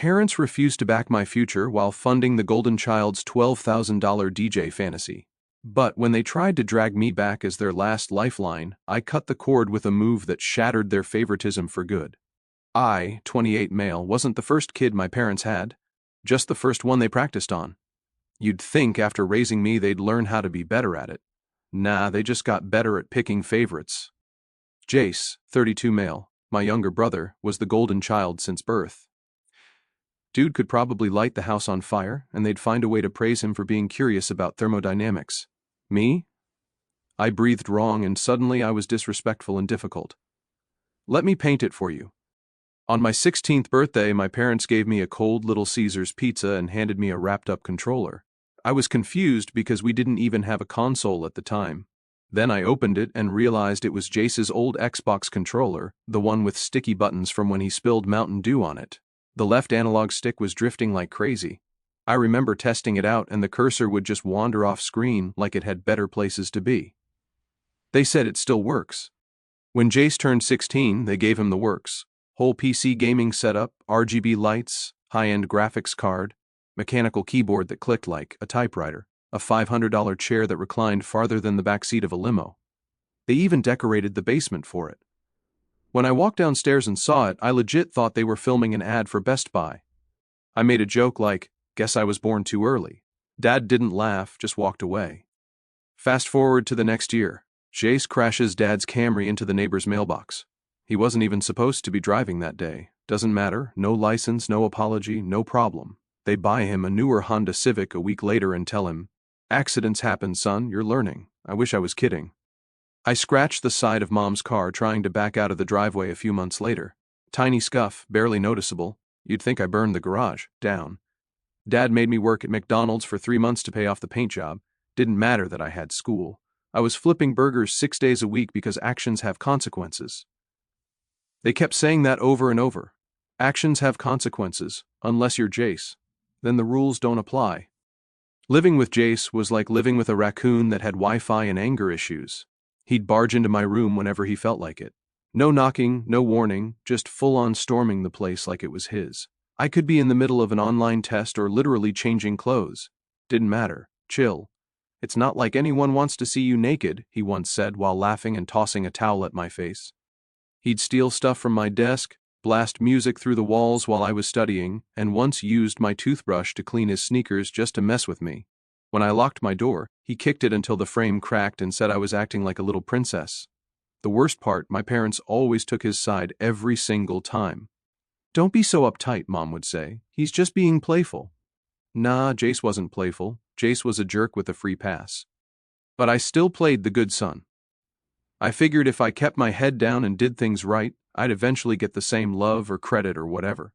parents refused to back my future while funding the golden child's $12,000 DJ fantasy. But when they tried to drag me back as their last lifeline, I cut the cord with a move that shattered their favoritism for good. I, 28 male, wasn't the first kid my parents had, just the first one they practiced on. You'd think after raising me they'd learn how to be better at it. Nah, they just got better at picking favorites. Jace, 32 male, my younger brother, was the golden child since birth. Dude could probably light the house on fire, and they'd find a way to praise him for being curious about thermodynamics. Me? I breathed wrong, and suddenly I was disrespectful and difficult. Let me paint it for you. On my 16th birthday, my parents gave me a cold Little Caesars pizza and handed me a wrapped-up controller. I was confused because we didn't even have a console at the time. Then I opened it and realized it was Jace's old Xbox controller, the one with sticky buttons from when he spilled Mountain Dew on it. The left analog stick was drifting like crazy. I remember testing it out and the cursor would just wander off screen like it had better places to be. They said it still works. When Jace turned 16, they gave him the works. Whole PC gaming setup, RGB lights, high-end graphics card, mechanical keyboard that clicked like a typewriter, a $500 chair that reclined farther than the back seat of a limo. They even decorated the basement for it. When I walked downstairs and saw it, I legit thought they were filming an ad for Best Buy. I made a joke like, "Guess I was born too early." Dad didn't laugh, just walked away. Fast forward to the next year. Jace crashes Dad's Camry into the neighbor's mailbox. He wasn't even supposed to be driving that day. Doesn't matter, no license, no apology, no problem. They buy him a newer Honda Civic a week later and tell him, "Accidents happen, son, you're learning." I wish I was kidding. I scratched the side of Mom's car trying to back out of the driveway a few months later. Tiny scuff, barely noticeable. You'd think I burned the garage down. Dad made me work at McDonald's for 3 months to pay off the paint job. Didn't matter that I had school. I was flipping burgers 6 days a week because actions have consequences. They kept saying that over and over. Actions have consequences, unless you're Jace. Then the rules don't apply. Living with Jace was like living with a raccoon that had Wi-Fi and anger issues. He'd barge into my room whenever he felt like it. No knocking, no warning, just full-on storming the place like it was his. I could be in the middle of an online test or literally changing clothes. Didn't matter. Chill. "It's not like anyone wants to see you naked," he once said while laughing and tossing a towel at my face. He'd steal stuff from my desk, blast music through the walls while I was studying, and once used my toothbrush to clean his sneakers just to mess with me. When I locked my door, he kicked it until the frame cracked and said I was acting like a little princess. The worst part, my parents always took his side every single time. "Don't be so uptight," Mom would say. "He's just being playful." Nah, Jace wasn't playful. Jace was a jerk with a free pass. But I still played the good son. I figured if I kept my head down and did things right, I'd eventually get the same love or credit or whatever.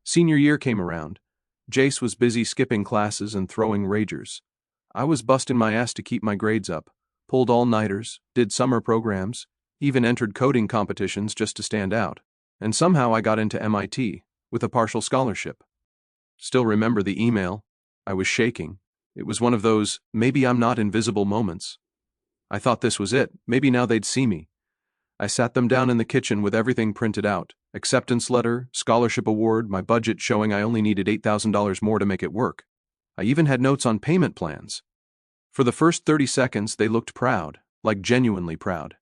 Senior year came around. Jace was busy skipping classes and throwing ragers. I was busting my ass to keep my grades up, pulled all-nighters, did summer programs, even entered coding competitions just to stand out. And somehow I got into MIT, with a partial scholarship. Still remember the email. I was shaking. It was one of those, maybe I'm not invisible moments. I thought this was it, maybe now they'd see me. I sat them down in the kitchen with everything printed out. Acceptance letter, scholarship award, my budget showing I only needed $8,000 more to make it work. I even had notes on payment plans. For the first 30 seconds, they looked proud, like genuinely proud.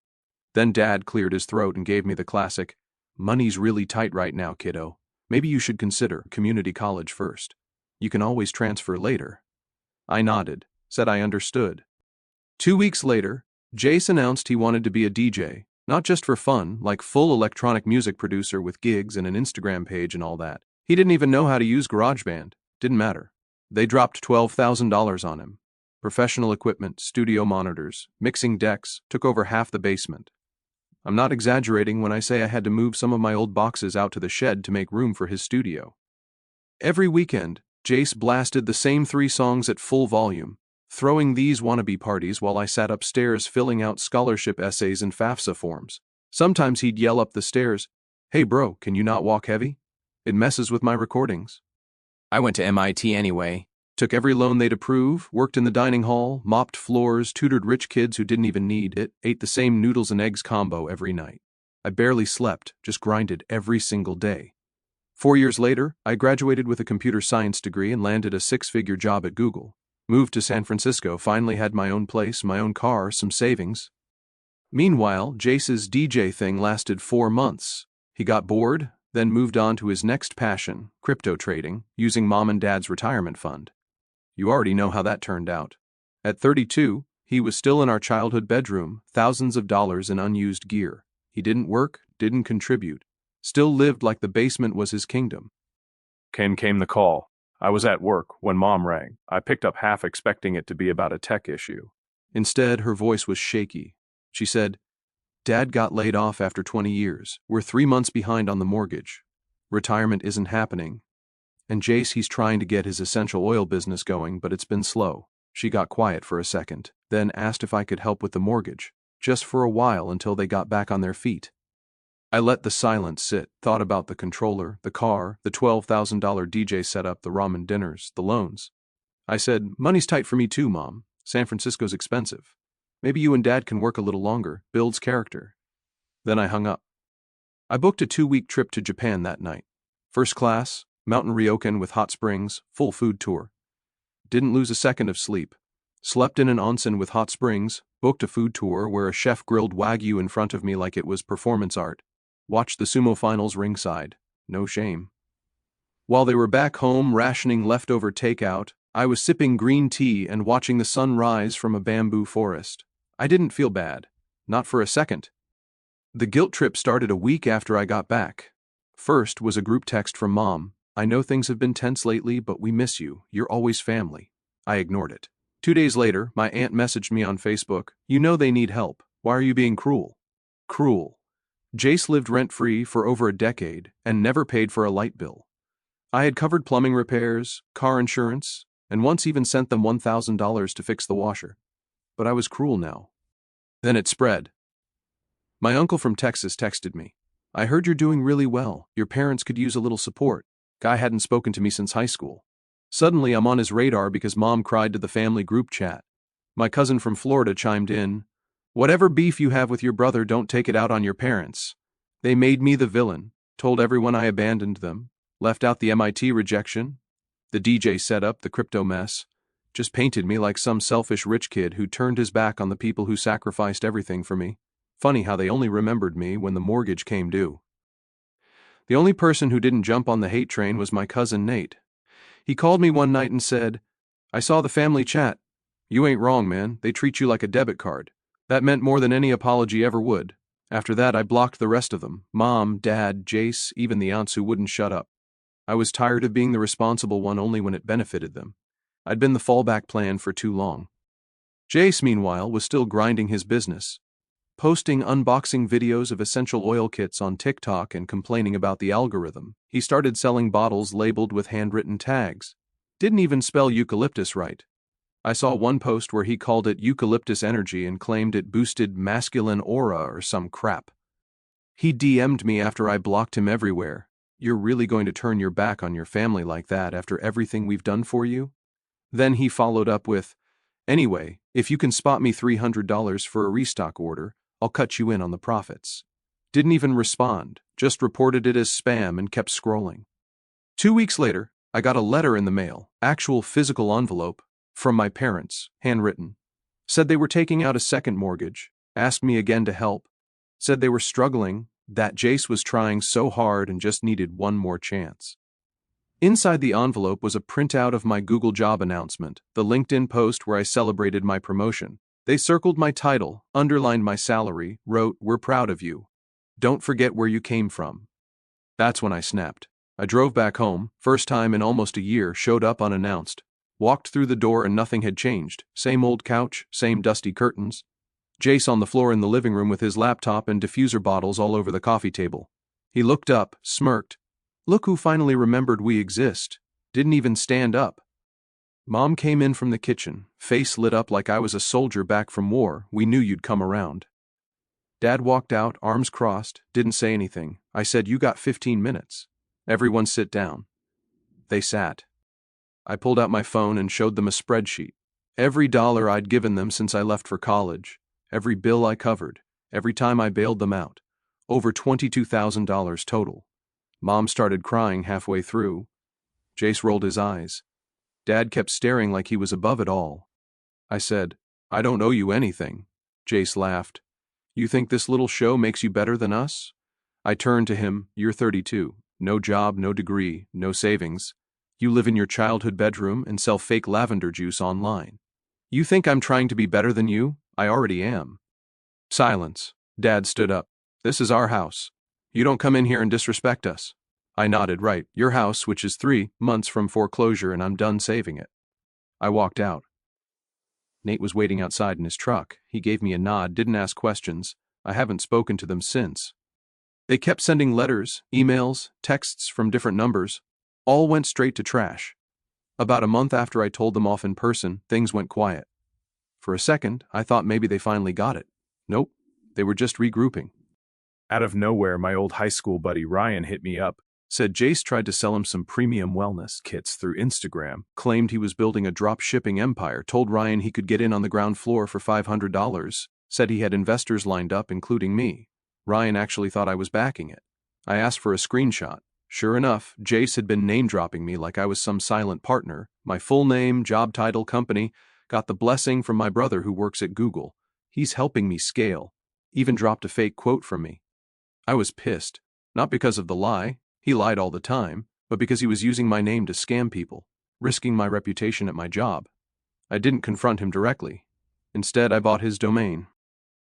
Then Dad cleared his throat and gave me the classic, "Money's really tight right now, kiddo. Maybe you should consider community college first. You can always transfer later." I nodded, said I understood. 2 weeks later, Jace announced he wanted to be a DJ, not just for fun, like full electronic music producer with gigs and an Instagram page and all that. He didn't even know how to use GarageBand. Didn't matter. They dropped $12,000 on him. Professional equipment, studio monitors, mixing decks, took over half the basement. I'm not exaggerating when I say I had to move some of my old boxes out to the shed to make room for his studio. Every weekend, Jace blasted the same 3 songs at full volume, throwing these wannabe parties while I sat upstairs filling out scholarship essays and FAFSA forms. Sometimes he'd yell up the stairs, "Hey bro, can you not walk heavy? It messes with my recordings." I went to MIT anyway. Took every loan they'd approve, worked in the dining hall, mopped floors, tutored rich kids who didn't even need it, ate the same noodles and eggs combo every night. I barely slept, just grinded every single day. 4 years later, I graduated with a computer science degree and landed a six-figure job at Google. Moved to San Francisco, finally had my own place, my own car, some savings. Meanwhile, Jace's DJ thing lasted 4 months. He got bored, then moved on to his next passion, crypto trading, using mom and dad's retirement fund. You already know how that turned out. At 32, he was still in our childhood bedroom, thousands of dollars in unused gear. He didn't work, didn't contribute. Still lived like the basement was his kingdom. Came the call. I was at work when Mom rang. I picked up half expecting it to be about a tech issue. Instead, her voice was shaky. She said, "Dad got laid off after 20 years. We're 3 months behind on the mortgage. Retirement isn't happening. And Jace, he's trying to get his essential oil business going, but it's been slow." She got quiet for a second, then asked if I could help with the mortgage, just for a while until they got back on their feet. I let the silence sit, thought about the controller, the car, the $12,000 DJ setup, the ramen dinners, the loans. I said, "Money's tight for me too, Mom. San Francisco's expensive. Maybe you and Dad can work a little longer, builds character." Then I hung up. I booked a 2-week trip to Japan that night. First class, mountain ryokan with hot springs, full food tour. Didn't lose a second of sleep. Slept in an onsen with hot springs, booked a food tour where a chef grilled wagyu in front of me like it was performance art. Watched the sumo finals ringside. No shame. While they were back home rationing leftover takeout, I was sipping green tea and watching the sun rise from a bamboo forest. I didn't feel bad. Not for a second. The guilt trip started a week after I got back. First was a group text from Mom. "I know things have been tense lately, but we miss you. You're always family." I ignored it. 2 days later, my aunt messaged me on Facebook. "You know they need help. Why are you being cruel?" Cruel. Jace lived rent-free for over a decade and never paid for a light bill. I had covered plumbing repairs, car insurance, and once even sent them $1,000 to fix the washer. But I was cruel now. Then it spread. My uncle from Texas texted me. "I heard you're doing really well. Your parents could use a little support." Guy hadn't spoken to me since high school. Suddenly I'm on his radar because Mom cried to the family group chat. My cousin from Florida chimed in, "Whatever beef you have with your brother, don't take it out on your parents. They made me the villain, told everyone I abandoned them, left out the MIT rejection, the DJ setup, the crypto mess, just painted me like some selfish rich kid who turned his back on the people who sacrificed everything for me. Funny how they only remembered me when the mortgage came due." The only person who didn't jump on the hate train was my cousin Nate. He called me one night and said, "I saw the family chat. You ain't wrong, man. They treat you like a debit card." That meant more than any apology ever would. After that, I blocked the rest of them. Mom, Dad, Jace, even the aunts who wouldn't shut up. I was tired of being the responsible one only when it benefited them. I'd been the fallback plan for too long. Jace, meanwhile, was still grinding his business. Posting unboxing videos of essential oil kits on TikTok and complaining about the algorithm. He started selling bottles labeled with handwritten tags. Didn't even spell eucalyptus right. I saw one post where he called it eucalyptus energy and claimed it boosted masculine aura or some crap. He DM'd me after I blocked him everywhere. "You're really going to turn your back on your family like that after everything we've done for you?" Then he followed up with, "Anyway, if you can spot me $300 for a restock order, I'll cut you in on the profits." Didn't even respond, just reported it as spam and kept scrolling. 2 weeks later, I got a letter in the mail, actual physical envelope, from my parents, handwritten. Said they were taking out a second mortgage, asked me again to help, said they were struggling, that Jace was trying so hard and just needed one more chance. Inside the envelope was a printout of my Google job announcement, the LinkedIn post where I celebrated my promotion. They circled my title, underlined my salary, wrote, "We're proud of you. Don't forget where you came from." That's when I snapped. I drove back home, first time in almost a year, showed up unannounced. Walked through the door and nothing had changed. Same old couch, same dusty curtains. Jace on the floor in the living room with his laptop and diffuser bottles all over the coffee table. He looked up, smirked. "Look who finally remembered we exist." Didn't even stand up. Mom came in from the kitchen, face lit up like I was a soldier back from war. "We knew you'd come around." Dad walked out, arms crossed, didn't say anything. I said, "You got 15 minutes. Everyone sit down." They sat. I pulled out my phone and showed them a spreadsheet. Every dollar I'd given them since I left for college, every bill I covered, every time I bailed them out. Over $22,000 total. Mom started crying halfway through. Jace rolled his eyes. Dad kept staring like he was above it all. I said, I don't owe you anything. Jace laughed. You think this little show makes you better than us? I turned to him. You're 32. No job, no degree, no savings. You live in your childhood bedroom and sell fake lavender juice online. You think I'm trying to be better than you? I already am. Silence. Dad stood up. This is our house. You don't come in here and disrespect us. I nodded. Right, your house, which is 3 months from foreclosure, and I'm done saving it. I walked out. Nate was waiting outside in his truck. He gave me a nod, didn't ask questions. I haven't spoken to them since. They kept sending letters, emails, texts from different numbers. All went straight to trash. About a month after I told them off in person, things went quiet. For a second, I thought maybe they finally got it. Nope, they were just regrouping. Out of nowhere, my old high school buddy Ryan hit me up. Said Jace tried to sell him some premium wellness kits through Instagram, claimed he was building a drop-shipping empire, told Ryan he could get in on the ground floor for $500, said he had investors lined up, including me. Ryan actually thought I was backing it. I asked for a screenshot. Sure enough, Jace had been name-dropping me like I was some silent partner. My full name, job title, company, got the blessing from my brother who works at Google. He's helping me scale. Even dropped a fake quote from me. I was pissed. Not because of the lie. He lied all the time, but because he was using my name to scam people, risking my reputation at my job. I didn't confront him directly. Instead, I bought his domain.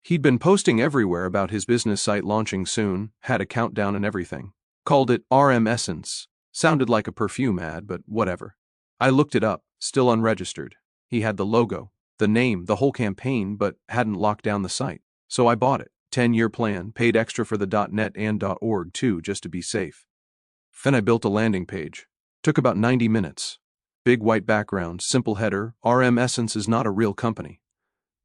He'd been posting everywhere about his business site launching soon, had a countdown and everything. Called it RM Essence. Sounded like a perfume ad, but whatever. I looked it up, still unregistered. He had the logo, the name, the whole campaign, but hadn't locked down the site. So I bought it. 10-year plan, paid extra for the .net and .org too, just to be safe. Then I built a landing page. Took about 90 minutes. Big white background, simple header, RM Essence is not a real company.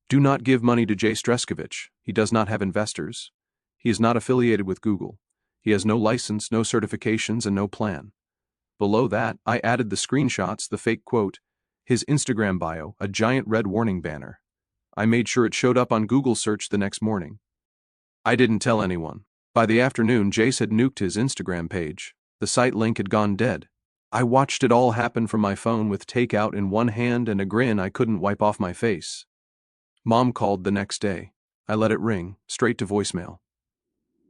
Do not give money to Jay Streskovich. He does not have investors. He is not affiliated with Google. He has no license, no certifications, and no plan. Below that, I added the screenshots, the fake quote, his Instagram bio, a giant red warning banner. I made sure it showed up on Google search the next morning. I didn't tell anyone. By the afternoon, Jace had nuked his Instagram page. The site link had gone dead. I watched it all happen from my phone with takeout in one hand and a grin I couldn't wipe off my face. Mom called the next day. I let it ring, straight to voicemail.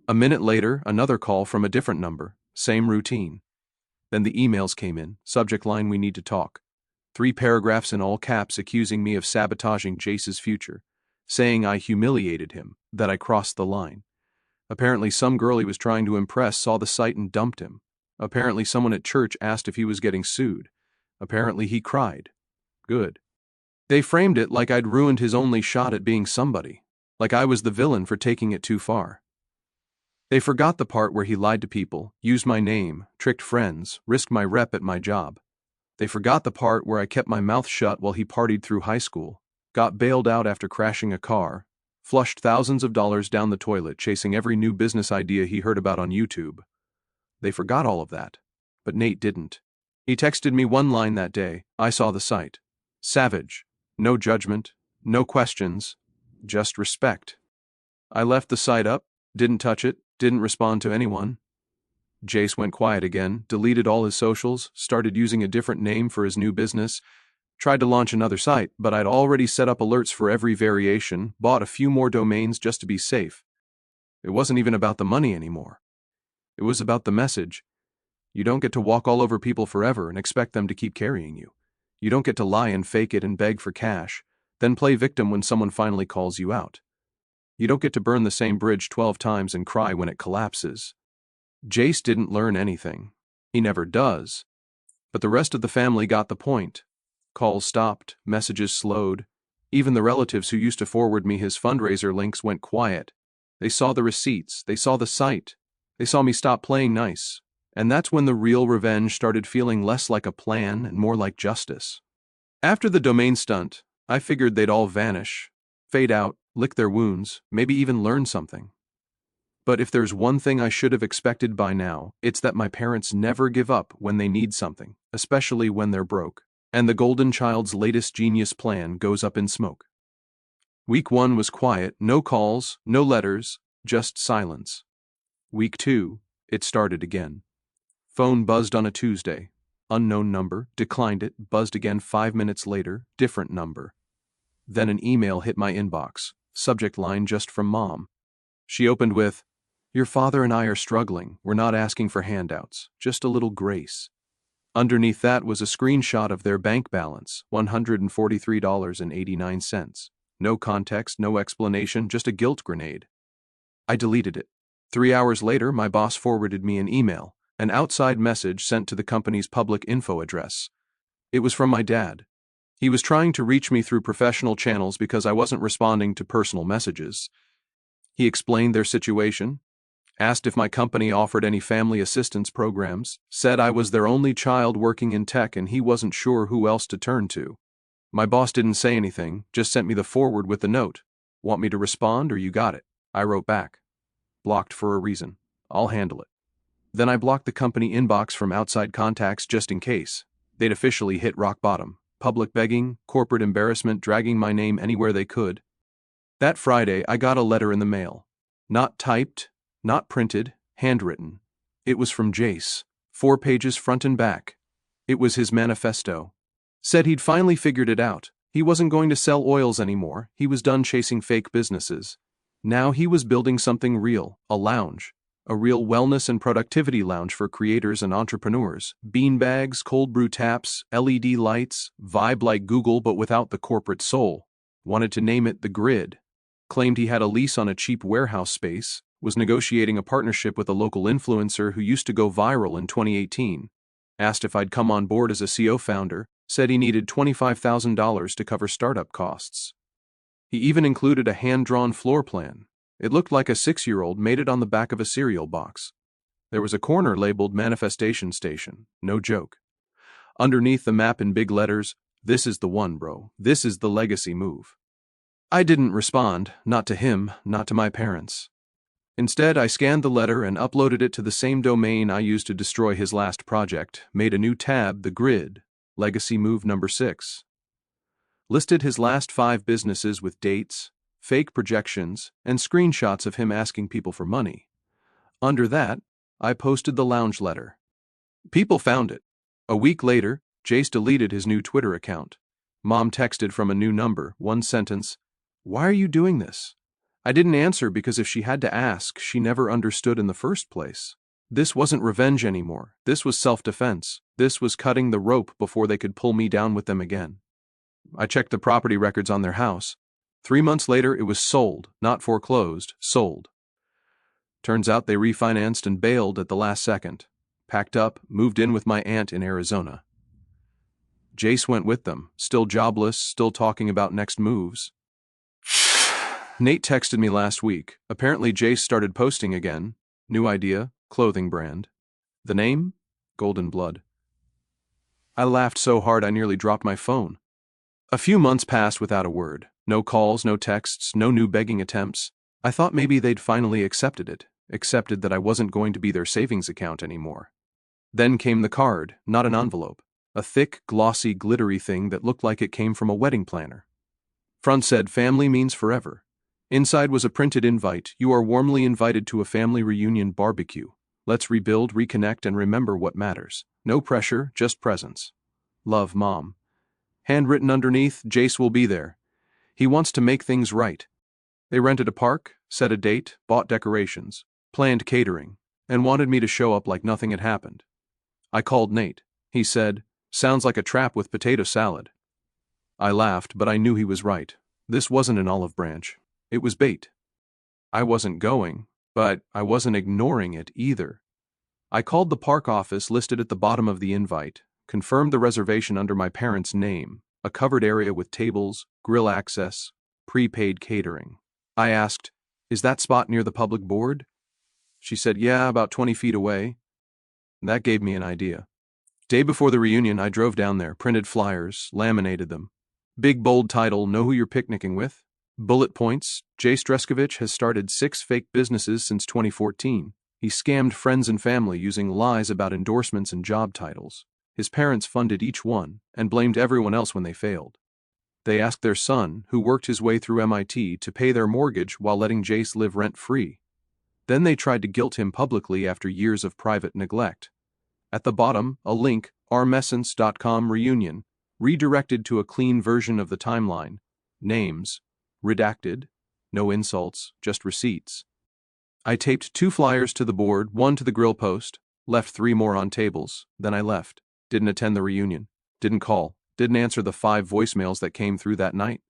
A minute later, another call from a different number, same routine. Then the emails came in, subject line, we need to talk. 3 paragraphs in all caps accusing me of sabotaging Jace's future, saying I humiliated him, that I crossed the line. Apparently some girl he was trying to impress saw the site and dumped him. Apparently someone at church asked if he was getting sued. Apparently he cried. Good. They framed it like I'd ruined his only shot at being somebody, like I was the villain for taking it too far. They forgot the part where he lied to people, used my name, tricked friends, risked my rep at my job. They forgot the part where I kept my mouth shut while he partied through high school, got bailed out after crashing a car, flushed thousands of dollars down the toilet chasing every new business idea he heard about on YouTube. They forgot all of that, but Nate didn't. He texted me one line that day. I saw the site. Savage. No judgment, no questions, just respect. I left the site up, didn't touch it, didn't respond to anyone. Jace went quiet again, deleted all his socials, started using a different name for his new business, tried to launch another site, but I'd already set up alerts for every variation, bought a few more domains just to be safe. It wasn't even about the money anymore. It was about the message. You don't get to walk all over people forever and expect them to keep carrying you. You don't get to lie and fake it and beg for cash, then play victim when someone finally calls you out. You don't get to burn the same bridge 12 times and cry when it collapses. Jace didn't learn anything. He never does. But the rest of the family got the point. Calls stopped, messages slowed. Even the relatives who used to forward me his fundraiser links went quiet. They saw the receipts, they saw the site. They saw me stop playing nice, and that's when the real revenge started feeling less like a plan and more like justice. After the domain stunt, I figured they'd all vanish, fade out, lick their wounds, maybe even learn something. But if there's one thing I should have expected by now, it's that my parents never give up when they need something, especially when they're broke, and the golden child's latest genius plan goes up in smoke. Week 1 was quiet, no calls, no letters, just silence. Week 2, it started again. Phone buzzed on a Tuesday. Unknown number, declined it, buzzed again 5 minutes later, different number. Then an email hit my inbox, subject line just from Mom. She opened with, "Your father and I are struggling, we're not asking for handouts, just a little grace." Underneath that was a screenshot of their bank balance, $143.89. No context, no explanation, just a guilt grenade. I deleted it. 3 hours later, my boss forwarded me an email, an outside message sent to the company's public info address. It was from my dad. He was trying to reach me through professional channels because I wasn't responding to personal messages. He explained their situation, asked if my company offered any family assistance programs, said I was their only child working in tech and he wasn't sure who else to turn to. My boss didn't say anything, just sent me the forward with the note. "Want me to respond or you got it?" I wrote back. "Blocked for a reason. I'll handle it." Then I blocked the company inbox from outside contacts just in case. They'd officially hit rock bottom. Public begging, corporate embarrassment, dragging my name anywhere they could. That Friday, I got a letter in the mail. Not typed, not printed, handwritten. It was from Jace. 4 pages front and back. It was his manifesto. Said he'd finally figured it out. He wasn't going to sell oils anymore. He was done chasing fake businesses. Now he was building something real, a lounge. A real wellness and productivity lounge for creators and entrepreneurs. Beanbags, cold brew taps, LED lights, vibe like Google but without the corporate soul. Wanted to name it The Grid. Claimed he had a lease on a cheap warehouse space. Was negotiating a partnership with a local influencer who used to go viral in 2018. Asked if I'd come on board as a CO founder. Said he needed $25,000 to cover startup costs. He even included a hand-drawn floor plan. It looked like a 6-year-old made it on the back of a cereal box. There was a corner labeled Manifestation Station. No joke. Underneath the map in big letters, "This is the one, bro. This is the legacy move." I didn't respond, not to him, not to my parents. Instead, I scanned the letter and uploaded it to the same domain I used to destroy his last project, made a new tab, The Grid, Legacy Move number 6. Listed his last 5 businesses with dates, fake projections, and screenshots of him asking people for money. Under that, I posted the lounge letter. People found it. A week later, Jace deleted his new Twitter account. Mom texted from a new number, one sentence, "Why are you doing this?" I didn't answer because if she had to ask, she never understood in the first place. This wasn't revenge anymore. This was self-defense. This was cutting the rope before they could pull me down with them again. I checked the property records on their house. 3 months later, it was sold, not foreclosed, sold. Turns out they refinanced and bailed at the last second. Packed up, moved in with my aunt in Arizona. Jace went with them, still jobless, still talking about next moves. Nate texted me last week. Apparently Jace started posting again. New idea, clothing brand. The name? Golden Blood. I laughed so hard I nearly dropped my phone. A few months passed without a word. No calls, no texts, no new begging attempts. I thought maybe they'd finally accepted it, accepted that I wasn't going to be their savings account anymore. Then came the card, not an envelope. A thick, glossy, glittery thing that looked like it came from a wedding planner. Front said, "Family means forever." Inside was a printed invite. "You are warmly invited to a family reunion barbecue. Let's rebuild, reconnect, and remember what matters. No pressure, just presence. Love, Mom." Handwritten underneath, "Jace will be there. He wants to make things right." They rented a park, set a date, bought decorations, planned catering, and wanted me to show up like nothing had happened. I called Nate. He said, "Sounds like a trap with potato salad." I laughed, but I knew he was right. This wasn't an olive branch. It was bait. I wasn't going, but I wasn't ignoring it either. I called the park office listed at the bottom of the invite, confirmed the reservation under my parents' name, a covered area with tables, grill access, prepaid catering. I asked, "Is that spot near the public board?" She said, "Yeah, about 20 feet away." That gave me an idea. Day before the reunion, I drove down there, printed flyers, laminated them. Big bold title, "Know who you're picnicking with?" Bullet points, Jace Dreskovich has started 6 fake businesses since 2014. He scammed friends and family using lies about endorsements and job titles. His parents funded each one and blamed everyone else when they failed. They asked their son, who worked his way through MIT, to pay their mortgage while letting Jace live rent-free. Then they tried to guilt him publicly after years of private neglect. At the bottom, a link, armessence.com reunion, redirected to a clean version of the timeline. Names, redacted, no insults, just receipts. I taped 2 flyers to the board, 1 to the grill post, left 3 more on tables, then I left. Didn't attend the reunion, didn't call, didn't answer the 5 voicemails that came through that night.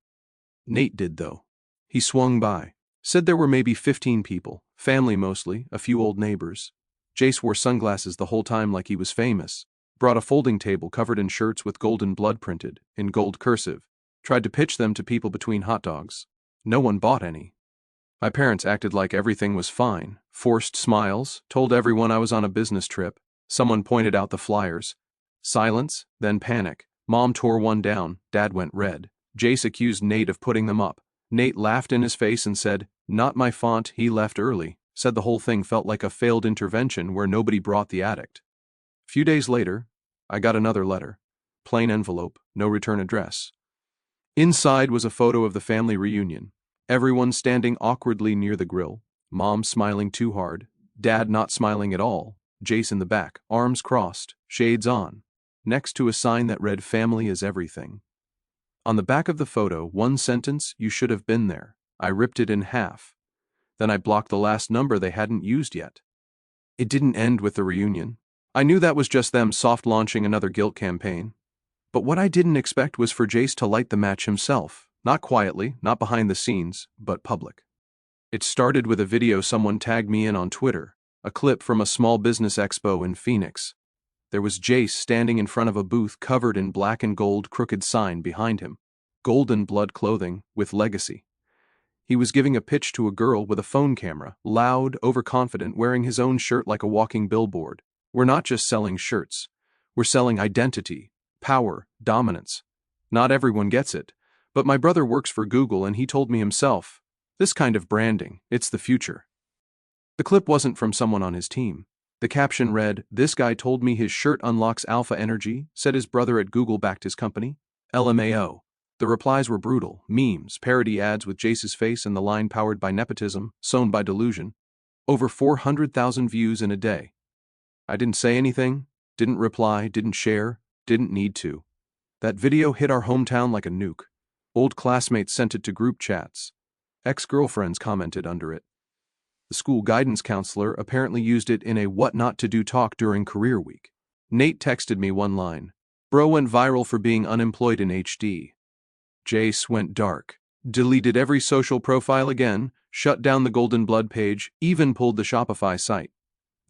Nate did, though. He swung by, said there were maybe 15 people, family mostly, a few old neighbors. Jace wore sunglasses the whole time like he was famous, brought a folding table covered in shirts with golden blood printed, in gold cursive, tried to pitch them to people between hot dogs. No one bought any. My parents acted like everything was fine, forced smiles, told everyone I was on a business trip. Someone pointed out the flyers. Silence, then panic. Mom tore one down, Dad went red. Jace accused Nate of putting them up. Nate laughed in his face and said, "Not my fault, he left early." Said the whole thing felt like a failed intervention where nobody brought the addict. Few days later, I got another letter. Plain envelope, no return address. Inside was a photo of the family reunion. Everyone standing awkwardly near the grill. Mom smiling too hard. Dad not smiling at all. Jace in the back, arms crossed, shades on, next to a sign that read, "Family is everything." On the back of the photo, one sentence, "You should have been there." I ripped it in half. Then I blocked the last number they hadn't used yet. It didn't end with the reunion. I knew that was just them soft launching another guilt campaign. But what I didn't expect was for Jace to light the match himself, not quietly, not behind the scenes, but public. It started with a video someone tagged me in on Twitter, a clip from a small business expo in Phoenix. There was Jace standing in front of a booth covered in black and gold crooked sign behind him, golden blood clothing with legacy. He was giving a pitch to a girl with a phone camera, loud, overconfident, wearing his own shirt like a walking billboard. "We're not just selling shirts. We're selling identity, power, dominance. Not everyone gets it, but my brother works for Google and he told me himself, this kind of branding, it's the future." The clip wasn't from someone on his team. The caption read, "This guy told me his shirt unlocks alpha energy, said his brother at Google backed his company. LMAO. The replies were brutal, memes, parody ads with Jace's face and the line powered by nepotism, sown by delusion. Over 400,000 views in a day. I didn't say anything, didn't reply, didn't share, didn't need to. That video hit our hometown like a nuke. Old classmates sent it to group chats. Ex-girlfriends commented under it. The school guidance counselor apparently used it in a what not to do talk during career week. Nate texted me one line. "Bro went viral for being unemployed in HD." Jace went dark, deleted every social profile again, shut down the Golden Blood page, even pulled the Shopify site.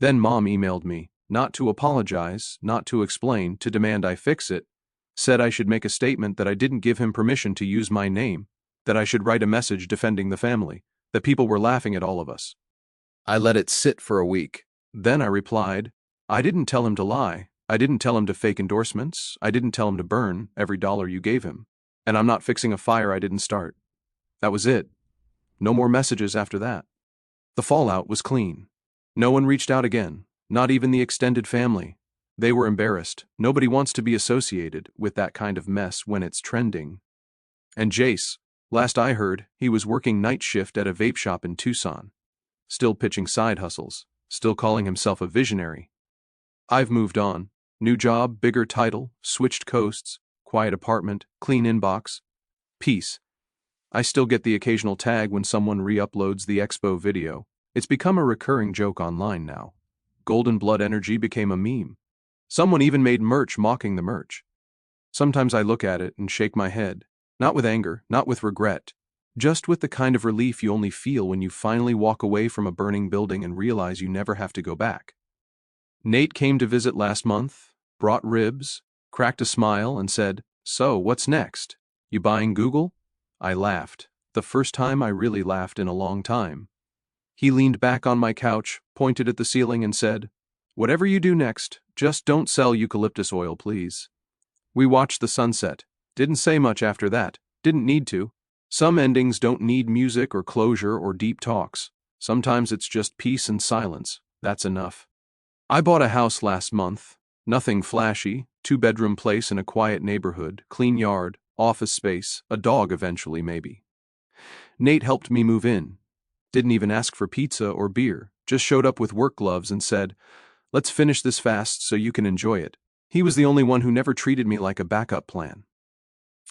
Then Mom emailed me, not to apologize, not to explain, to demand I fix it, said I should make a statement that I didn't give him permission to use my name, that I should write a message defending the family, that people were laughing at all of us. I let it sit for a week. Then I replied, "I didn't tell him to lie. I didn't tell him to fake endorsements. I didn't tell him to burn every dollar you gave him. And I'm not fixing a fire I didn't start." That was it. No more messages after that. The fallout was clean. No one reached out again, not even the extended family. They were embarrassed. Nobody wants to be associated with that kind of mess when it's trending. And Jace, last I heard, he was working night shift at a vape shop in Tucson. Still pitching side hustles, still calling himself a visionary. I've moved on. New job, bigger title, switched coasts, quiet apartment, clean inbox. Peace. I still get the occasional tag when someone re-uploads the expo video. It's become a recurring joke online now. Golden Blood energy became a meme. Someone even made merch mocking the merch. Sometimes I look at it and shake my head, not with anger, not with regret, just with the kind of relief you only feel when you finally walk away from a burning building and realize you never have to go back. Nate came to visit last month, brought ribs, cracked a smile, and said, "So, what's next? You buying Google?" I laughed, the first time I really laughed in a long time. He leaned back on my couch, pointed at the ceiling, and said, "Whatever you do next, just don't sell eucalyptus oil, please." We watched the sunset. Didn't say much after that. Didn't need to. Some endings don't need music or closure or deep talks. Sometimes it's just peace and silence. That's enough. I bought a house last month. Nothing flashy, 2-bedroom place in a quiet neighborhood, clean yard, office space, a dog eventually maybe. Nate helped me move in. Didn't even ask for pizza or beer, just showed up with work gloves and said, Let's finish this fast so you can enjoy it. He was the only one who never treated me like a backup plan.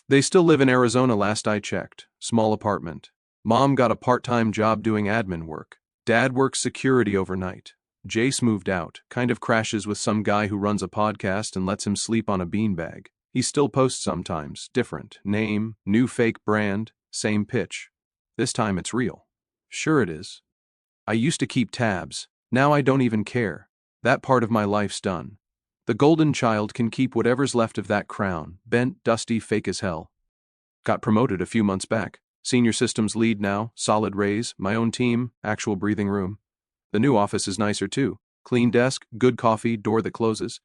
They still live in Arizona last I checked. Small apartment. Mom got a part-time job doing admin work. Dad works security overnight. Jace moved out, kind of crashes with some guy who runs a podcast and lets him sleep on a beanbag. He still posts sometimes, different. Name, new fake brand, same pitch. This time it's real. Sure it is. I used to keep tabs. Now I don't even care. That part of my life's done. The golden child can keep whatever's left of that crown, bent, dusty, fake as hell. Got promoted a few months back. Senior systems lead now, solid raise, my own team, actual breathing room. The new office is nicer too. Clean desk, good coffee, door that closes.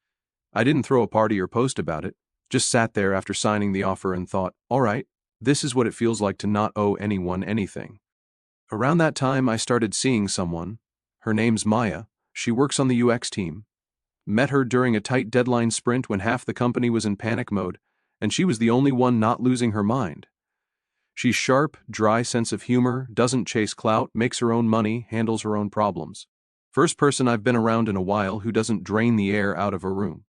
I didn't throw a party or post about it. Just sat there after signing the offer and thought, all right, this is what it feels like to not owe anyone anything. Around that time I started seeing someone. Her name's Maya. She works on the UX team. Met her during a tight deadline sprint when half the company was in panic mode, and she was the only one not losing her mind. She's sharp, dry sense of humor, doesn't chase clout, makes her own money, handles her own problems. First person I've been around in a while who doesn't drain the air out of a room.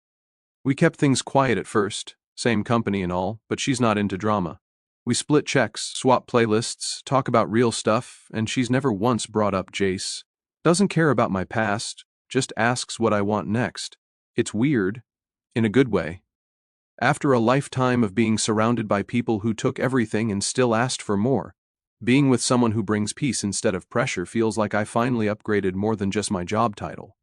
We kept things quiet at first, same company and all, but she's not into drama. We split checks, swap playlists, talk about real stuff, and she's never once brought up Jace. Doesn't care about my past, just asks what I want next. It's weird, in a good way. After a lifetime of being surrounded by people who took everything and still asked for more, being with someone who brings peace instead of pressure feels like I finally upgraded more than just my job title.